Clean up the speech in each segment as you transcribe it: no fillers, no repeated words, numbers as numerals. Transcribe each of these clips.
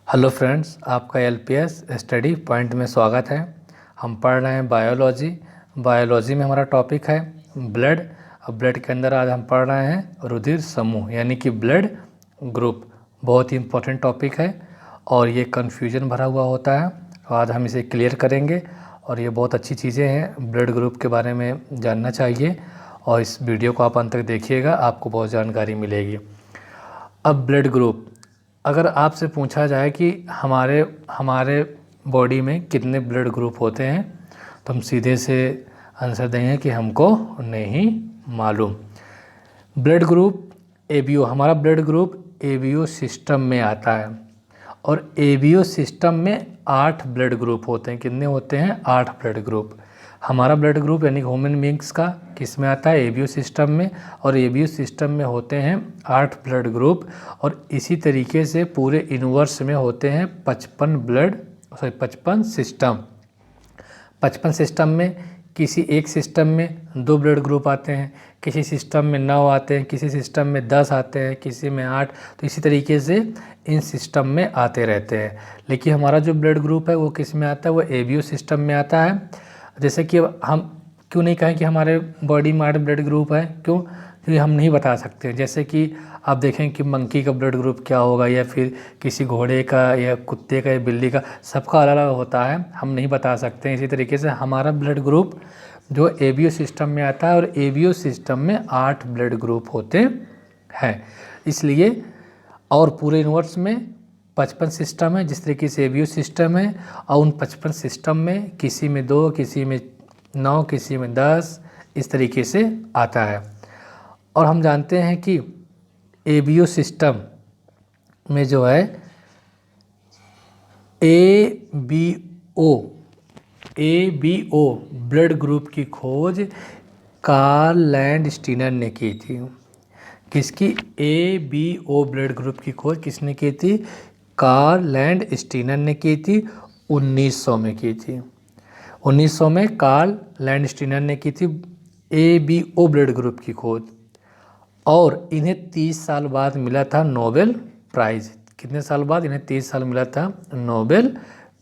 Hello friends, आपका LPS study point में स्वागत है। हम पढ़ रहे हैं बायोलॉजी में हमारा टॉपिक है ब्लड। अब ब्लड के अंदर आज हम पढ़ रहे हैं रुधिर समूह यानी कि ब्लड ग्रुप। बहुत ही इम्पोर्टेंट टॉपिक है और ये कन्फ्यूजन भरा हुआ होता है। आज हम इसे क्लियर करेंगे और ये बहुत अच्छी चीज़ें हैं, ब्लड ग्रुप के बारे में जानना चाहिए और इस वीडियो को आप अंत तक देखिएगा, आपको बहुत जानकारी मिलेगी। अब ब्लड ग्रुप, अगर आपसे पूछा जाए कि हमारे हमारे बॉडी में कितने ब्लड ग्रुप होते हैं तो हम सीधे से आंसर देंगे कि हमको नहीं मालूम। ब्लड ग्रुप एबीओ, हमारा ब्लड ग्रुप एबीओ सिस्टम में आता है और एबीओ सिस्टम में 8 ब्लड ग्रुप होते हैं। कितने होते हैं? 8 ब्लड ग्रुप। हमारा ब्लड ग्रुप यानी ह्यूमन बींग्स का किस में आता है? एबीओ सिस्टम में। और एबीओ सिस्टम में होते हैं 8 ब्लड ग्रुप और इसी तरीके से पूरे यूनिवर्स में होते हैं 55 सिस्टम। 55 सिस्टम में किसी एक सिस्टम में 2 ब्लड ग्रुप आते हैं, किसी सिस्टम में 9 आते हैं, किसी सिस्टम में 10 आते हैं, किसी में 8। तो इसी तरीके से इन सिस्टम में आते रहते हैं। लेकिन हमारा जो ब्लड ग्रुप है वो किस में आता है? वो एबीओ सिस्टम में आता है। जैसे कि हम क्यों नहीं कहें कि हमारे बॉडी में 8 ब्लड ग्रुप है? क्यों? क्योंकि हम नहीं बता सकते। जैसे कि आप देखें कि मंकी का ब्लड ग्रुप क्या होगा, या फिर किसी घोड़े का या कुत्ते का या बिल्ली का, सबका अलग अलग होता है, हम नहीं बता सकते। इसी तरीके से हमारा ब्लड ग्रुप जो एबीओ सिस्टम में आता है और एबीओ सिस्टम में 8 ब्लड ग्रुप होते हैं। इसलिए और पूरे यूनिवर्स में 55 सिस्टम है, जिस तरीके से एबीओ सिस्टम है। और उन 55 सिस्टम में किसी में 2, किसी में 9, किसी में 10, इस तरीके से आता है। और हम जानते हैं कि एबीओ सिस्टम में जो है एबीओ ब्लड ग्रुप की खोज कार्ल लैंडस्टीनर ने की थी। किसकी? एबीओ ब्लड ग्रुप की खोज किसने की थी? कार्ल लैंडस्टीनर ने की थी। 1900 में की थी। 1900 में कार्ल लैंडस्टीनर ने की थी एबीओ ब्लड ग्रुप की खोज। और इन्हें 30 साल बाद मिला था नोबेल प्राइज़। कितने साल बाद? इन्हें 30 साल मिला था नोबेल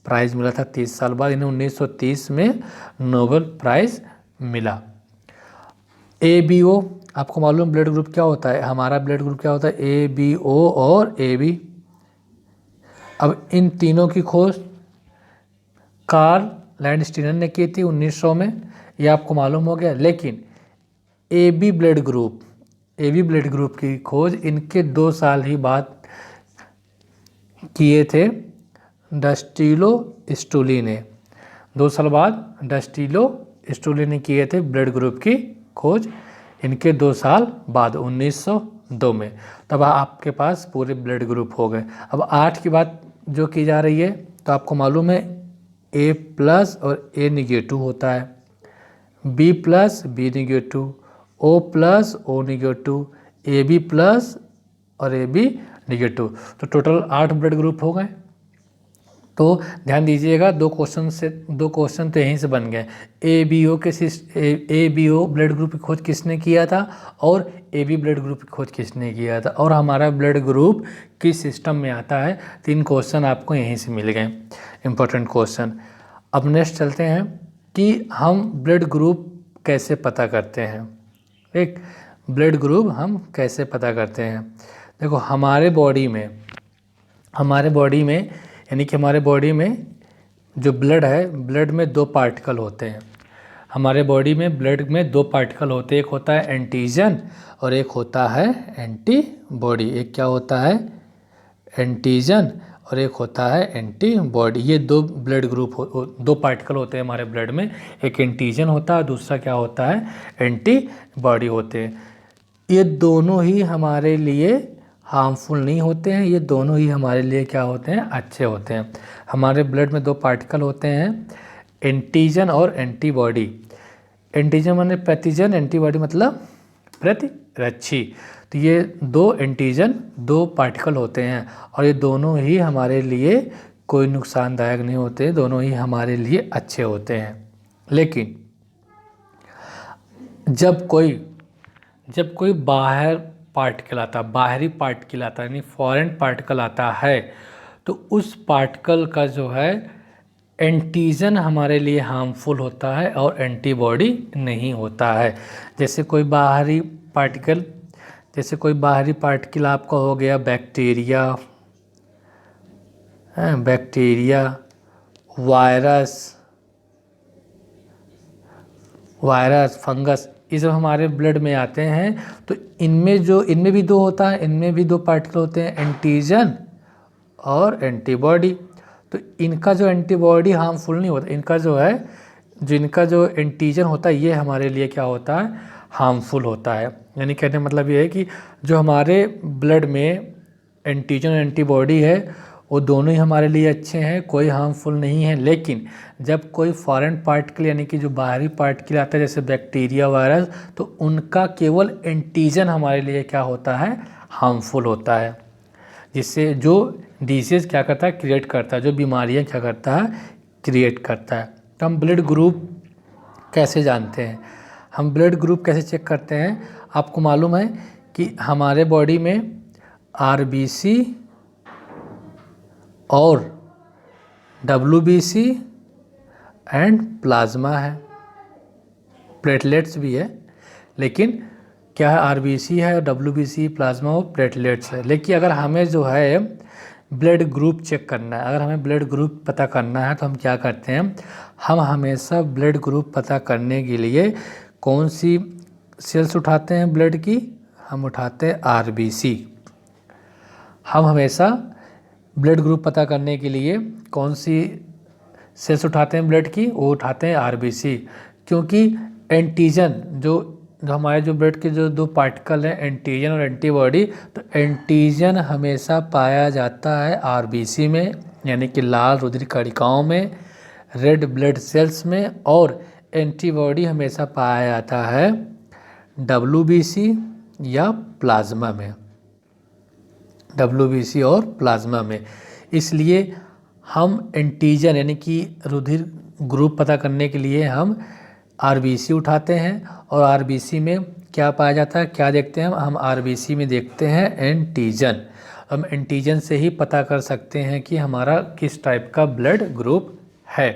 प्राइज़ मिला था। 30 साल बाद इन्हें 1930 में नोबेल प्राइज़ मिला। एबीओ, आपको मालूम ब्लड ग्रुप क्या होता है? हमारा ब्लड ग्रुप क्या होता है? एबीओ और एबी। अब इन तीनों की खोज कार्ल लैंडस्टीनर ने की थी 1900 में, यह आपको मालूम हो गया। लेकिन एबी ब्लड ग्रुप की खोज इनके 2 साल ही बाद किए थे डस्टिलो स्टूली ने। 2 साल बाद डस्टिलो स्टूली ने किए थे ब्लड ग्रुप की खोज, इनके 2 साल बाद 1902 में। तब आपके पास पूरे ब्लड ग्रुप हो गए। अब 8 की बात जो की जा रही है, तो आपको मालूम है ए प्लस और ए निगेटिव होता है, B plus B negative, O plus O negative, A B plus और ए बी निगेटिव। तो टोटल 8 ब्लड ग्रुप हो गए। तो ध्यान दीजिएगा, 2 क्वेश्चन तो यहीं से बन गए। एबीओ ब्लड ग्रुप की खोज किसने किया था और एबी ब्लड ग्रुप की खोज किसने किया था, और हमारा ब्लड ग्रुप किस सिस्टम में आता है। 3 क्वेश्चन आपको यहीं से मिल गए, इंपॉर्टेंट क्वेश्चन। अब नेक्स्ट चलते हैं कि हम ब्लड ग्रुप कैसे पता करते हैं। एक ब्लड ग्रुप हम कैसे पता करते हैं? देखो, हमारे बॉडी में यानी कि हमारे बॉडी में जो ब्लड है, ब्लड में 2 पार्टिकल होते हैं। हमारे बॉडी में ब्लड में 2 पार्टिकल होते हैं, एक होता है एंटीजन और एक होता है एंटीबॉडी। एक क्या होता है? एंटीजन और एक होता है एंटीबॉडी। ये 2 ब्लड ग्रुप 2 पार्टिकल होते हैं हमारे ब्लड में। एक एंटीजन होता है, दूसरा क्या होता है? एंटीबॉडी होते हैं। ये दोनों ही हमारे लिए हार्मफुल नहीं होते हैं, ये दोनों ही हमारे लिए क्या होते हैं? अच्छे होते हैं। हमारे ब्लड में 2 पार्टिकल होते हैं, एंटीजन और एंटीबॉडी। एंटीजन माने प्रतिजन, एंटीबॉडी मतलब प्रतिरक्षी। तो ये 2 एंटीजन 2 पार्टिकल होते हैं और ये दोनों ही हमारे लिए कोई नुकसानदायक नहीं होते, दोनों ही हमारे लिए अच्छे होते हैं। लेकिन जब कोई बाहरी पार्टिकल आता है यानी फॉरेन पार्टिकल आता है, तो उस पार्टिकल का जो है एंटीजन हमारे लिए हार्मफुल होता है और एंटीबॉडी नहीं होता है। जैसे कोई बाहरी पार्टिकल आपका हो गया बैक्टीरिया, वायरस, फंगस, ये सब हमारे ब्लड में आते हैं। तो इनमें भी दो होता है, इनमें भी दो पार्टिकल होते हैं, एंटीजन और एंटीबॉडी। तो इनका जो एंटीबॉडी हार्मफुल नहीं होता, इनका जो एंटीजन होता है ये हमारे लिए क्या होता है, हार्मफुल होता है। यानी कहने का मतलब ये है कि जो हमारे ब्लड में एंटीजन और एंटीबॉडी है वो दोनों ही हमारे लिए अच्छे हैं, कोई हार्मफुल नहीं है। लेकिन जब कोई फॉरेन पार्टिकल यानी कि जो बाहरी पार्टिकल आता है जैसे बैक्टीरिया, वायरस, तो उनका केवल एंटीजन हमारे लिए क्या होता है, हार्मफुल होता है, जिससे जो डिसीज़ क्या करता है, क्रिएट करता है, जो बीमारियां क्या करता है, क्रिएट करता है। तो हम ब्लड ग्रुप कैसे जानते हैं, हम ब्लड ग्रुप कैसे चेक करते हैं? आपको मालूम है कि हमारे बॉडी में आरबीसी और डब्ल्यूबीसी एंड प्लाज्मा है, प्लेटलेट्स भी है। लेकिन क्या है, आरबीसी है और डब्ल्यूबीसी, प्लाज्मा और प्लेटलेट्स है। लेकिन अगर हमें जो है ब्लड ग्रुप चेक करना है, अगर हमें ब्लड ग्रुप पता करना है तो हम क्या करते हैं, हम हमेशा ब्लड ग्रुप पता करने के लिए कौन सी सेल्स उठाते हैं ब्लड की, हम उठाते हैं आरबीसी। हम हमेशा ब्लड ग्रुप पता करने के लिए कौन सी सेल्स उठाते हैं ब्लड की, वो उठाते हैं आरबीसी। क्योंकि एंटीजन जो हमारे जो ब्लड के जो दो पार्टिकल हैं, एंटीजन और एंटीबॉडी, तो एंटीजन हमेशा पाया जाता है आरबीसी में, यानी कि लाल रुधिर कणिकाओं में, रेड ब्लड सेल्स में, और एंटीबॉडी हमेशा पाया जाता है डब्ल्यूबीसी या प्लाज्मा में, डब्ल्यूबीसी और प्लाज्मा में। इसलिए हम एंटीजन यानी कि रुधिर ग्रुप पता करने के लिए हम आरबीसी उठाते हैं, और आरबीसी में क्या पाया जाता है, क्या देखते हैं हम आरबीसी में देखते हैं एंटीजन। हम एंटीजन से ही पता कर सकते हैं कि हमारा किस टाइप का ब्लड ग्रुप है।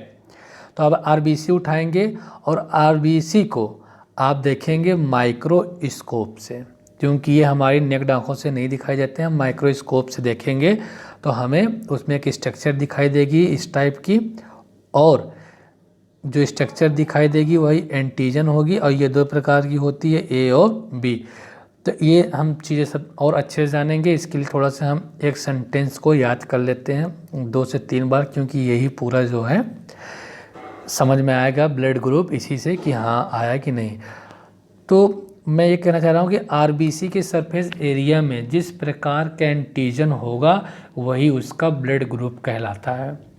तो अब आरबीसी उठाएंगे और आरबीसी को आप देखेंगे माइक्रोस्कोप से, क्योंकि ये हमारी नेक्ड आँखों से नहीं दिखाई देते हैं। माइक्रोस्कोप से देखेंगे तो हमें उसमें एक स्ट्रक्चर दिखाई देगी इस टाइप की, और जो स्ट्रक्चर दिखाई देगी वही एंटीजन होगी, और ये दो प्रकार की होती है, ए और बी। तो ये हम चीज़ें सब और अच्छे से जानेंगे। इसके लिए थोड़ा सा हम एक सेंटेंस को याद कर लेते हैं 2 से 3 बार, क्योंकि यही पूरा जो है समझ में आएगा ब्लड ग्रुप इसी से कि हाँ आया कि नहीं। तो मैं ये कहना चाह रहा हूँ कि आरबीसी के सरफेस एरिया में जिस प्रकार का एंटीजन होगा वही उसका ब्लड ग्रुप कहलाता है।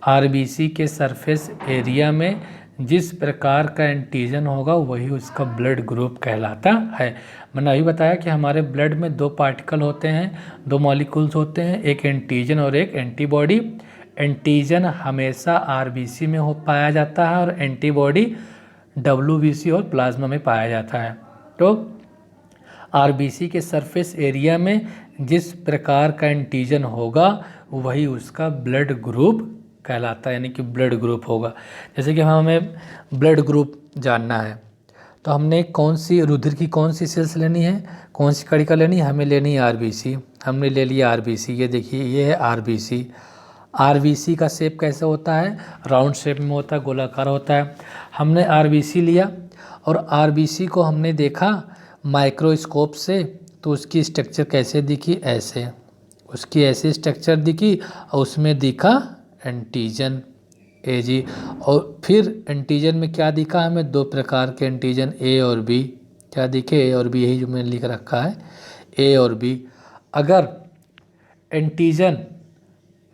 आरबीसी के सरफेस एरिया में जिस प्रकार का एंटीजन होगा वही उसका ब्लड ग्रुप कहलाता है। मैंने अभी बताया कि हमारे ब्लड में 2 पार्टिकल होते हैं, 2 मॉलिक्यूल्स होते हैं, एक एंटीजन और एक एंटीबॉडी। एंटीजन हमेशा आरबीसी में पाया जाता है और एंटीबॉडी डब्ल्यूबीसी और प्लाज्मा में पाया जाता है। तो आरबीसी के सरफेस एरिया में जिस प्रकार का एंटीजन होगा वही उसका ब्लड ग्रुप कहलाता है, यानी कि ब्लड ग्रुप होगा। जैसे कि हमें ब्लड ग्रुप जानना है तो हमने कौन सी रुधिर की कौन सी सेल्स लेनी है, कौन सी कणिका लेनी है, हमें लेनी है आरबीसी। हमने ले लिया आरबीसी, ये देखिए ये है आरबीसी। आरबीसी का शेप कैसे होता है, राउंड शेप में होता है, गोलाकार होता है। हमने आरबीसी लिया और आरबीसी को हमने देखा माइक्रोस्कोप से, तो उसकी स्ट्रक्चर कैसे दिखी, ऐसे, उसकी ऐसी स्ट्रक्चर दिखी और उसमें दिखा एंटीजन ए जी। और फिर एंटीजन में क्या दिखा हमें, 2 प्रकार के एंटीजन ए और बी। क्या दिखे, ए और बी, यही जो मैंने लिख रखा है, ए और बी। अगर एंटीजन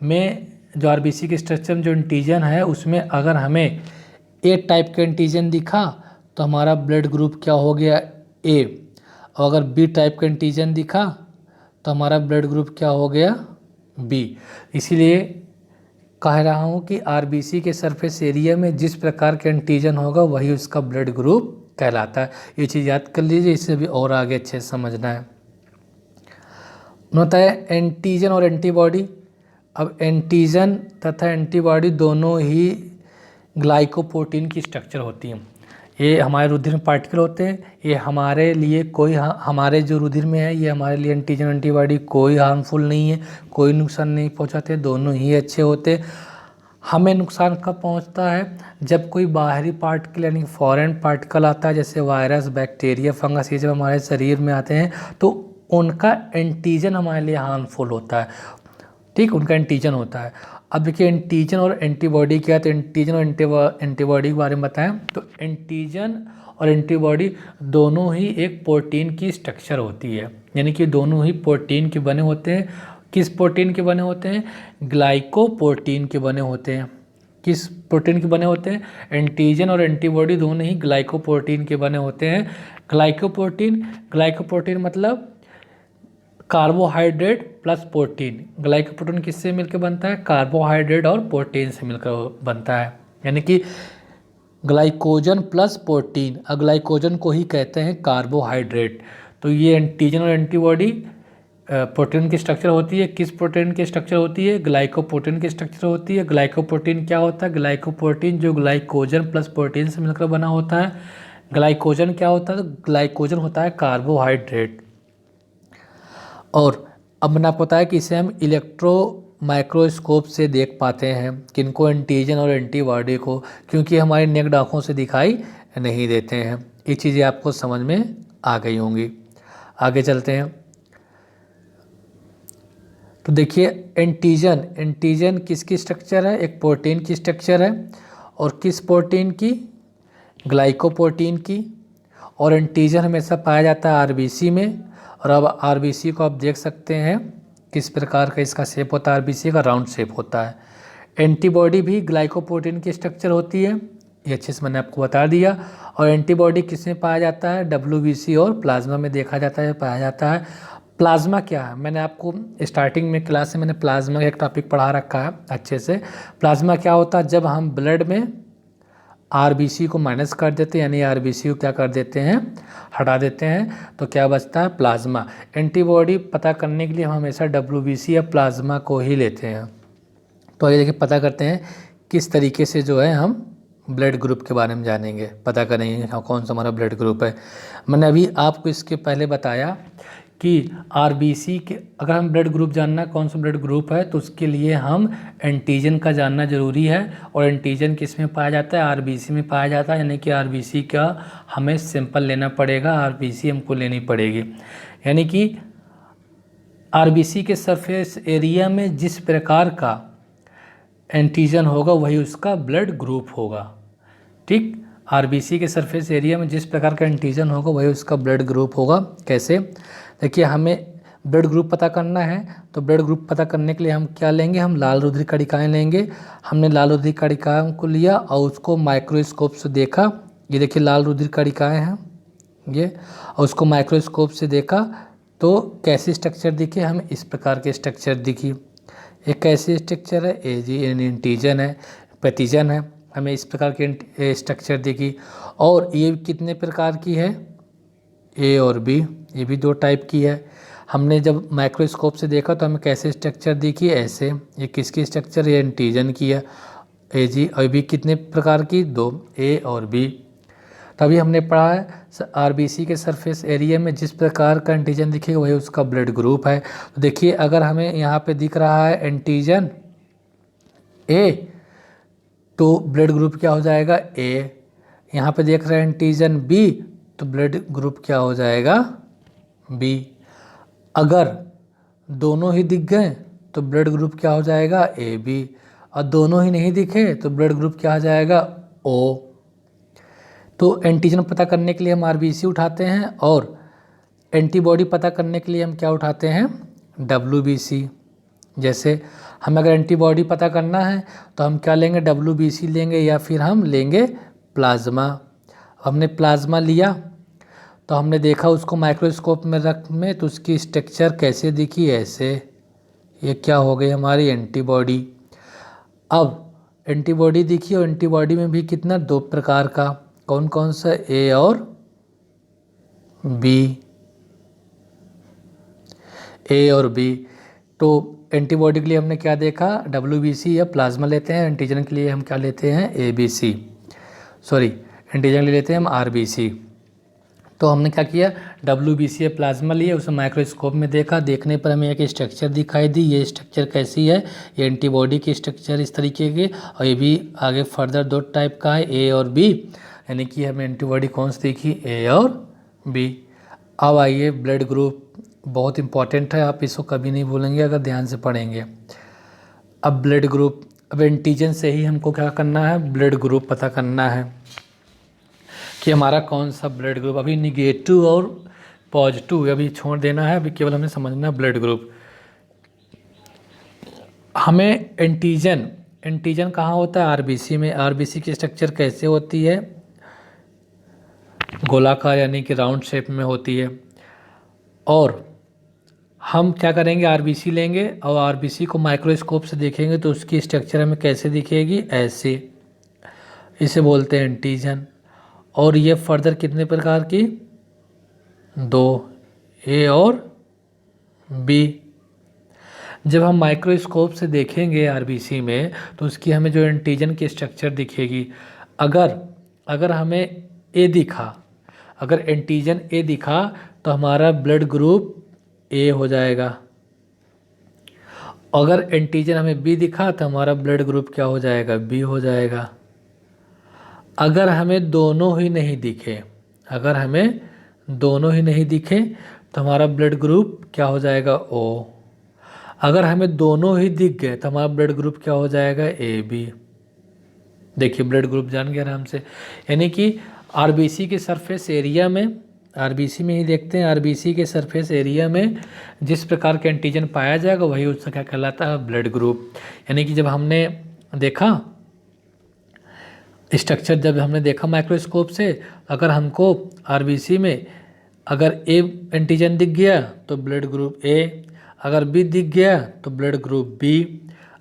में जो आरबीसी के स्ट्रक्चर में जो एंटीजन है उसमें अगर हमें ए टाइप का एंटीजन दिखा तो हमारा ब्लड ग्रुप क्या हो गया, ए। और अगर बी टाइप का एंटीजन दिखा तो हमारा ब्लड ग्रुप क्या हो गया, बी। इसीलिए कह रहा हूँ कि आरबीसी के सरफेस एरिया में जिस प्रकार का एंटीजन होगा वही उसका ब्लड ग्रुप कहलाता है। ये चीज़ याद कर लीजिए, इससे भी और आगे अच्छे से समझना है। होता है एंटीजन और एंटीबॉडी। अब एंटीजन तथा एंटीबॉडी दोनों ही ग्लाइकोप्रोटीन की स्ट्रक्चर होती हैं। ये हमारे रुधिर में पार्टिकल होते हैं, ये हमारे लिए कोई हमारे जो रुधिर में है ये हमारे लिए एंटीजन एंटीबॉडी कोई हार्मफुल नहीं है, कोई नुकसान नहीं पहुंचाते, दोनों ही अच्छे होते हैं। हमें नुकसान कब पहुंचता है? जब कोई बाहरी पार्टिकल यानी फॉरेन पार्टिकल आता है, जैसे वायरस, बैक्टीरिया, फंगस, ये जब हमारे शरीर में आते हैं तो उनका एंटीजन हमारे लिए हार्मफुल होता है, ठीक, उनका एंटीजन होता है। अब देखिए एंटीजन और एंटीबॉडी क्या है, तो एंटीजन और एंटीबॉडी के बारे में बताएं तो एंटीजन और एंटीबॉडी दोनों ही एक प्रोटीन की स्ट्रक्चर होती है, यानी कि दोनों ही प्रोटीन के बने होते हैं। किस प्रोटीन के बने होते हैं? ग्लाइकोप्रोटीन के बने होते हैं। किस प्रोटीन के बने होते हैं? एंटीजन और एंटीबॉडी दोनों ही ग्लाइकोप्रोटीन के बने होते हैं। ग्लाइकोप्रोटीन मतलब कार्बोहाइड्रेट प्लस प्रोटीन। ग्लाइकोप्रोटीन किससे मिलकर बनता है? कार्बोहाइड्रेट और प्रोटीन से मिलकर बनता है, यानी कि ग्लाइकोजन प्लस प्रोटीन। ग्लाइकोजन को ही कहते हैं कार्बोहाइड्रेट। तो ये एंटीजन और एंटीबॉडी प्रोटीन की स्ट्रक्चर होती है। किस प्रोटीन की स्ट्रक्चर होती है? ग्लाइकोप्रोटीन की स्ट्रक्चर होती है। ग्लाइकोप्रोटीन क्या होता है? ग्लाइकोप्रोटीन जो ग्लाइकोजन प्लस प्रोटीन से मिलकर बना होता है। ग्लाइकोजन क्या होता है? तो ग्लाइकोजन होता है कार्बोहाइड्रेट। और अब मैंने आपको बताया कि इसे हम इलेक्ट्रो माइक्रोस्कोप से देख पाते हैं, किनको? एंटीजन और एंटीबॉडी को, क्योंकि हमारी नेक्ड आँखों से दिखाई नहीं देते हैं। ये चीज़ें आपको समझ में आ गई होंगी। आगे चलते हैं। तो देखिए एंटीजन किसकी स्ट्रक्चर है? एक प्रोटीन की स्ट्रक्चर है। और किस प्रोटीन की? ग्लाइकोप्रोटीन की। और एंटीजन हमेशा पाया जाता है आरबीसी में। और अब आरबीसी को आप देख सकते हैं किस प्रकार का इसका शेप होता है। आरबीसी का राउंड शेप होता है। एंटीबॉडी भी ग्लाइकोप्रोटीन की स्ट्रक्चर होती है, ये अच्छे से मैंने आपको बता दिया। और एंटीबॉडी किस में पाया जाता है? डब्ल्यूबीसी और प्लाज्मा में देखा जाता है, पाया जाता है। प्लाज्मा क्या है? मैंने आपको स्टार्टिंग में क्लास में मैंने प्लाज्मा का एक टॉपिक पढ़ा रखा है अच्छे से। प्लाज्मा क्या होता है? जब हम ब्लड में आरबीसी को माइनस कर देते हैं, यानी आरबीसी को क्या कर देते हैं? हटा देते हैं, तो क्या बचता है? प्लाज्मा। एंटीबॉडी पता करने के लिए हम हमेशा डब्ल्यूबीसी या प्लाज्मा को ही लेते हैं। तो ये देखिए पता करते हैं किस तरीके से जो है हम ब्लड ग्रुप के बारे में जानेंगे, पता करेंगे कौन सा हमारा ब्लड ग्रुप है। मैंने अभी आपको इसके पहले बताया कि आरबीसी के अगर हम ब्लड ग्रुप जानना कौन सा ब्लड ग्रुप है तो उसके लिए हम एंटीजन का जानना ज़रूरी है। और एंटीजन किस में पाया जाता है? आरबीसी में पाया जाता है, यानी कि आरबीसी का हमें सैंपल लेना पड़ेगा, आरबीसी हमको लेनी पड़ेगी। यानी कि आरबीसी के सरफेस एरिया में जिस प्रकार का एंटीजन होगा वही उसका ब्लड ग्रुप होगा, ठीक। आरबीसी के सरफेस एरिया में जिस प्रकार का एंटीजन होगा वही उसका ब्लड ग्रुप होगा। कैसे? देखिए हमें ब्लड ग्रुप पता करना है, तो ब्लड ग्रुप पता करने के लिए हम क्या लेंगे? हम लाल रुधिर कणिकाएं लेंगे। हमने लाल रुधिर कणिकाओं को लिया और उसको माइक्रोस्कोप से देखा। ये देखिए लाल रुधिर कणिकाएं हैं ये, और उसको माइक्रोस्कोप से देखा तो कैसी स्ट्रक्चर दिखे? हमें इस प्रकार के स्ट्रक्चर दिखी। एक कैसी स्ट्रक्चर है? एंटीजन है, पैथीजन है, हमें इस प्रकार की स्ट्रक्चर दिखी। और ये कितने प्रकार की है? ए और बी, ये भी दो टाइप की है। हमने जब माइक्रोस्कोप से देखा तो हमें कैसे स्ट्रक्चर दिखी? ऐसे। ये किसकी स्ट्रक्चर? ये एंटीजन की है। ए जी और बी कितने प्रकार की? दो, ए और बी। तभी हमने पढ़ा है आरबीसी के सरफेस एरिया में जिस प्रकार का एंटीजन दिखेगा वही उसका ब्लड ग्रुप है। तो देखिए अगर हमें यहाँ पे दिख रहा है एंटीजन ए तो ब्लड ग्रुप क्या हो जाएगा? ए। यहाँ पे देख रहे हैं एंटीजन बी तो ब्लड ग्रुप क्या हो जाएगा? बी। अगर दोनों ही दिख गए तो ब्लड ग्रुप क्या हो जाएगा? A B. और दोनों ही नहीं दिखे तो ब्लड ग्रुप क्या हो जाएगा? ओ। तो एंटीजन पता करने के लिए हम आरबीसी उठाते हैं और एंटीबॉडी पता करने के लिए हम क्या उठाते हैं? डब्ल्यूबीसी। जैसे हमें अगर एंटीबॉडी पता करना है तो हम क्या लेंगे? डब्ल्यूबीसी लेंगे या फिर हम लेंगे प्लाज्मा। हमने प्लाज्मा लिया तो हमने देखा उसको माइक्रोस्कोप में रख में तो उसकी स्ट्रक्चर कैसे दिखी? ऐसे। ये क्या हो गई? हमारी एंटीबॉडी। अब एंटीबॉडी दिखी और एंटीबॉडी में भी कितना? दो प्रकार का। कौन कौन सा? ए और बी। ए और बी। तो एंटीबॉडी के लिए हमने क्या देखा, WBC या प्लाज्मा लेते हैं। एंटीजन के लिए हम क्या लेते हैं, ABC, सॉरी एंटीजन के लिए लेते हैं हम RBC। तो हमने क्या किया, WBC या प्लाज्मा लिए, उसे माइक्रोस्कोप में देखा, देखने पर हमें एक स्ट्रक्चर दिखाई दी। ये स्ट्रक्चर कैसी है, ये एंटीबॉडी की स्ट्रक्चर इस तरीके के, और ये भी आगे फर्दर 2 टाइप का है, A और B, यानी कि हमें एंटीबॉडी कौन सी दिखी, A और B। अब आइए ब्लड ग्रुप, बहुत इंपॉर्टेंट है, आप इसको कभी नहीं भूलेंगे अगर ध्यान से पढ़ेंगे। अब ब्लड ग्रुप, अब एंटीजन से ही हमको क्या करना है, ब्लड ग्रुप पता करना है कि हमारा कौन सा ब्लड ग्रुप, अभी निगेटिव और पॉजिटिव अभी छोड़ देना है, अभी केवल हमें समझना है ब्लड ग्रुप। हमें एंटीजन कहाँ होता है, RBC में। RBC की स्ट्रक्चर कैसे होती है, गोलाकार यानी कि राउंड शेप में होती है। और हम क्या करेंगे, RBC लेंगे और RBC को माइक्रोस्कोप से देखेंगे तो उसकी स्ट्रक्चर हमें कैसे दिखेगी, ऐसे, इसे बोलते हैं एंटीजन। और ये फर्दर कितने प्रकार की, 2, A और B। जब हम माइक्रोस्कोप से देखेंगे RBC में तो उसकी हमें जो एंटीजन की स्ट्रक्चर दिखेगी, अगर हमें A दिखा, अगर एंटीजन A दिखा तो हमारा ब्लड ग्रुप A हो जाएगा। अगर एंटीजन हमें B दिखा तो हमारा ब्लड ग्रुप क्या हो जाएगा, B हो जाएगा। अगर हमें दोनों ही नहीं दिखे, अगर हमें दोनों ही नहीं दिखे तो हमारा ब्लड ग्रुप क्या हो जाएगा, O। अगर हमें दोनों ही दिख गए तो हमारा ब्लड ग्रुप क्या हो जाएगा, AB। देखिए ब्लड ग्रुप जान गया आराम से, यानी कि RBC के सरफेस एरिया में, RBC में ही देखते हैं, RBC के सरफेस एरिया में जिस प्रकार के एंटीजन पाया जाएगा वही उसका क्या कहलाता है, ब्लड ग्रुप। यानी कि जब हमने देखा स्ट्रक्चर, जब हमने देखा माइक्रोस्कोप से, अगर हमको RBC में अगर A एंटीजन दिख गया तो ब्लड ग्रुप A, अगर B दिख गया तो ब्लड ग्रुप B,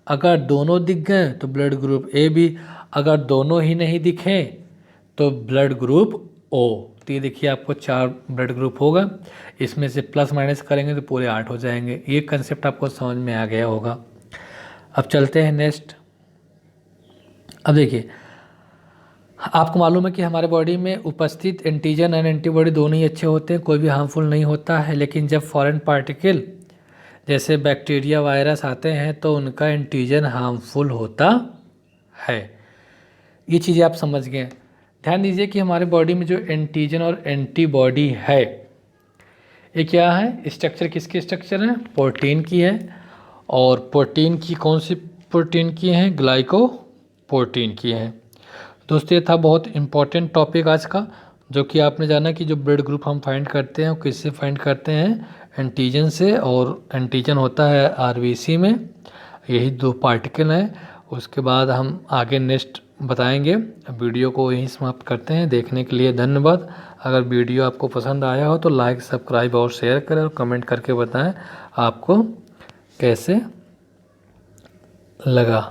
अगर दोनों दिख गए तो ब्लड ग्रुप AB, अगर दोनों ही नहीं दिखे तो ब्लड ग्रुप O। तो ये देखिए आपको 4 ब्लड ग्रुप होगा, इसमें से प्लस माइनस करेंगे तो पूरे 8 हो जाएंगे। ये कंसेप्ट आपको समझ में आ गया होगा। अब चलते हैं नेक्स्ट। अब देखिए आपको मालूम है कि हमारे बॉडी में उपस्थित एंटीजन एंड एंटीबॉडी दोनों ही अच्छे होते हैं, कोई भी हार्मफुल नहीं होता है। लेकिन जब फॉरेन पार्टिकल जैसे बैक्टीरिया वायरस आते हैं तो उनका एंटीजन हार्मफुल होता है। ये चीज़ें आप समझ गए। ध्यान दीजिए कि हमारे बॉडी में जो एंटीजन और एंटीबॉडी है, ये क्या है, स्ट्रक्चर किसकी स्ट्रक्चर है, प्रोटीन की है। और प्रोटीन की कौन सी प्रोटीन की है, ग्लाइकोप्रोटीन की है। दोस्तों ये था बहुत इम्पॉर्टेंट टॉपिक आज का, जो कि आपने जाना कि जो ब्लड ग्रुप हम फाइंड करते हैं वो किससे फाइंड करते हैं, एंटीजन से। और एंटीजन होता है RBC में, यही 2 पार्टिकल हैं। उसके बाद हम आगे नेक्स्ट बताएंगे। वीडियो को यहीं समाप्त करते हैं। देखने के लिए धन्यवाद। अगर वीडियो आपको पसंद आया हो तो लाइक, सब्सक्राइब और शेयर करें और कमेंट करके बताएं आपको कैसे लगा।